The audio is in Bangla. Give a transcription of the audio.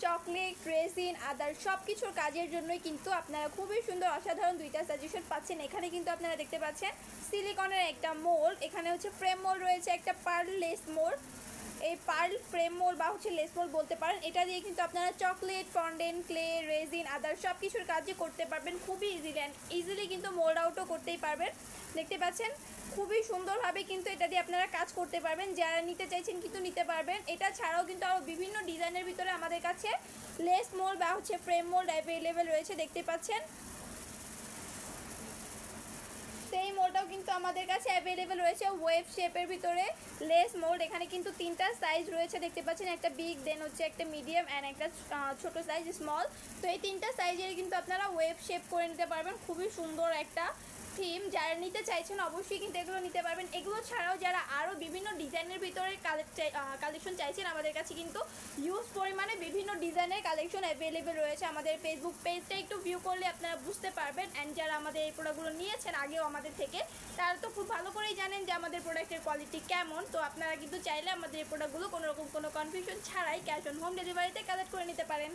চকলেট, রেজিন, আদার সব কিছুর কাজের জন্যই কিন্তু আপনারা খুবই সুন্দর অসাধারণ দুইটা সাজেশন পাচ্ছেন। এখানে কিন্তু আপনারা দেখতে পাচ্ছেন সিলিকনের একটা মোল্ড, এখানে হচ্ছে ফ্রেম মোল্ড রয়েছে, একটা পার্ল লেস মোল্ড, এই পার্ল ফ্রেম মোল্ড বা হচ্ছে লেস মোল্ড বলতে পারেন। এটা দিয়ে কিন্তু আপনারা চকলেট, ফন্ডেন্ট, ক্লে, রেজিন, আদার সব কিছুর কাজই করতে পারবেন খুবই ইজিলি অ্যান্ড ইজিলি কিন্তু মোল্ড আউটও করতেই পারবেন। দেখতে পাচ্ছেন খুবই সুন্দরভাবে কিন্তু এটা দিয়ে আপনারা কাজ করতে পারবেন। যারা নিতে চাইছেন কিন্তু নিতে পারবেন। এটা ছাড়াও কিন্তু আরও বিভিন্ন ডিজাইনের ভিতরে আমাদের কাছে লেস মোল্ড বা হচ্ছে ফ্রেম মোল্ড অ্যাভেলেবেল রয়েছে, দেখতে পাচ্ছেন। সেই মোল্ডটাও কিন্তু আমাদের কাছে অ্যাভেলেবেল রয়েছে ওয়েভ শেপের ভিতরে লেস মোল্ড। এখানে কিন্তু তিনটা সাইজ রয়েছে, দেখতে পাচ্ছেন, একটা বিগ, দেন হচ্ছে একটা মিডিয়াম অ্যান্ড একটা ছোট সাইজ স্মল। তো এই তিনটা সাইজের কিন্তু আপনারা ওয়েভ শেপ করে নিতে পারবেন। খুবই সুন্দর একটা থিম, যারা নিতে চাইছেন অবশ্যই কিন্তু এগুলো নিতে পারবেন। এগুলো ছাড়াও যারা আরও বিভিন্ন ডিজাইনের ভিতরে কালেকশন চাইছেন, আমাদের কাছে কিন্তু হিউজ পরিমাণে বিভিন্ন ডিজাইনের কালেকশন অ্যাভেলেবেল রয়েছে। আমাদের ফেসবুক পেজটা একটু ভিউ করলে আপনারা বুঝতে পারবেন। অ্যান্ড যারা আমাদের এই প্রোডাক্টগুলো নিয়েছেন আগেও আমাদের থেকে, তারা তো খুব ভালো করেই জানেন যে আমাদের প্রোডাক্টের কোয়ালিটি কেমন। তো আপনারা কিন্তু চাইলে আমাদের এই প্রোডাক্টগুলো কোনোরকম কোনো কনফিউশন ছাড়াই ক্যাশ অন হোম ডেলিভারিতে কালেক্ট করে নিতে পারেন।